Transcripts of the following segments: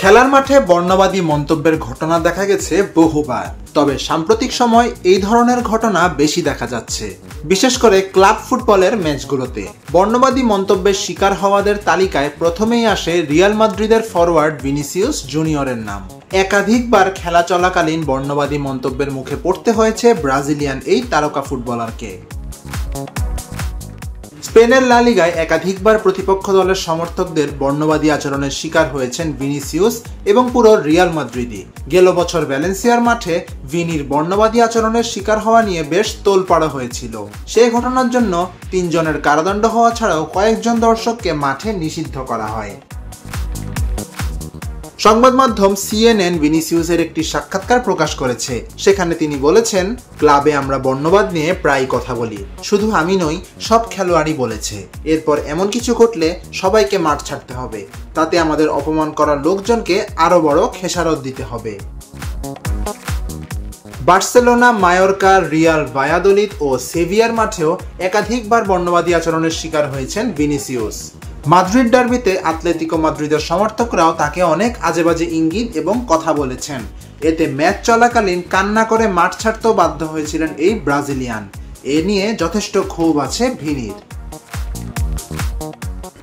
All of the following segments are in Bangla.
খেলার মাঠে বর্ণবাদী মন্তব্যের ঘটনা দেখা গেছে বহুবার, তবে সাম্প্রতিক সময় এই ধরনের ঘটনা বেশি দেখা যাচ্ছে, বিশেষ করে ক্লাব ফুটবলের ম্যাচগুলোতে। বর্ণবাদী মন্তব্যের শিকার হওয়াদের তালিকায় প্রথমেই আসে রিয়াল মাদ্রিদের ফরওয়ার্ড ভিনিসিয়াস জুনিয়রের নাম। একাধিকবার খেলা চলাকালীন বর্ণবাদী মন্তব্যের মুখে পড়তে হয়েছে ব্রাজিলিয়ান এই তারকা ফুটবলারকে। স্পেনের লা লিগায় একাধিকবার প্রতিপক্ষ দলের সমর্থকদের বর্ণবাদী আচরণের শিকার হয়েছেন ভিনিসিয়াস এবং পুরো রিয়াল মাদ্রিদই। গেল বছর ভ্যালেন্সিয়ার মাঠে ভিনির বর্ণবাদী আচরণের শিকার হওয়া নিয়ে বেশ তোলপাড় হয়েছিল। সেই ঘটনার জন্য 3 জনের কারাদণ্ড হওয়া ছাড়াও কয়েকজন দর্শককে মাঠে নিষিদ্ধ করা হয়। সংবাদ মাধ্যম CNN ভিনিসিয়াসের একটি সাক্ষাৎকার প্রকাশ করেছে। সেখানে তিনি বলেছেন, ক্লাবে আমরা বর্ণবাদ নিয়ে প্রায় কথা বলি, শুধু আমি নই, সব খেলোয়াড়ই বলেছে। এরপর এমন কিছু ঘটলে সবাইকে মাঠ ছাড়তে হবে, তাতে আমাদের অপমান করার লোকজনকে আরো বড় খেসারত দিতে হবে। বার্সেলোনা, মায়োরকা, রিয়াল ভায়াদোলিদ ও সেভিয়ার মাঠেও একাধিকবার বর্ণবাদী আচরণের শিকার হয়েছেন ভিনিসিয়াস। মাদ্রিদ ডার্বিতে আতলেতিকো মাদ্রিদের সমর্থকরাও তাকে অনেক আজেবাজে ইঙ্গিত এবং কথা বলেছেন। এতে ম্যাচ চলাকালীন কান্না করে মাঠ ছাড়তেও বাধ্য হয়েছিলেন এই ব্রাজিলিয়ান। এ নিয়ে যথেষ্ট ক্ষোভ আছে ভিনির।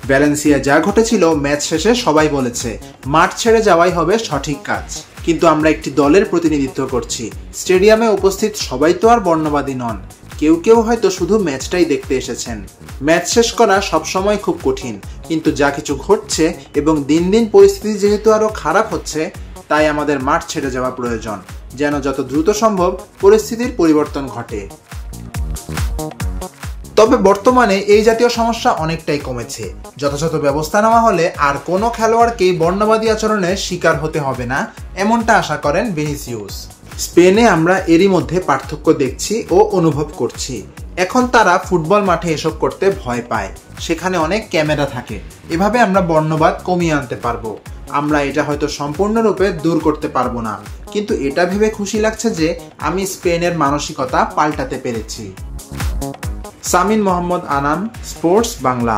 ভ্যালেন্সিয়া যা ঘটেছিল, ম্যাচ শেষে সবাই বলেছে মাঠ ছেড়ে যাওয়াই হবে সঠিক কাজ, কিন্তু আমরা একটি দলের প্রতিনিধিত্ব করছি। স্টেডিয়ামে উপস্থিত সবাই তো আর বর্ণবাদী নন, কেউ কেউ হয়তো শুধু ম্যাচটাই দেখতে এসেছেন। ম্যাচ শেষ করা সবসময় খুব কঠিন, কিন্তু যা কিছু ঘটছে এবং দিন দিন পরিস্থিতি যেহেতু আরো খারাপ হচ্ছে, তাই আমাদের মাঠ ছেড়ে যাওয়া প্রয়োজন, যেন যত দ্রুত সম্ভব পরিস্থিতির পরিবর্তন ঘটে। তবে বর্তমানে এই জাতীয় সমস্যা অনেকটাই কমেছে। যথাযথ ব্যবস্থা নেওয়া হলে আর কোনো খেলোয়াড়কেই বর্ণবাদী আচরণের শিকার হতে হবে না, এমনটা আশা করেন ভিনিসিয়াস। স্পেনে আমরা এরই মধ্যে পার্থক্য দেখছি ও অনুভব করছি। এখন তারা ফুটবল মাঠে এসব করতে ভয় পায়, সেখানে অনেক ক্যামেরা থাকে। এভাবে আমরা বর্ণবাদ কমিয়ে আনতে পারবো। আমরা এটা হয়তো সম্পূর্ণরূপে দূর করতে পারবো না, কিন্তু এটা ভেবে খুশি লাগছে যে আমি স্পেনের মানসিকতা পাল্টাতে পেরেছি। সামিন মোহাম্মদ আনান, স্পোর্টস বাংলা।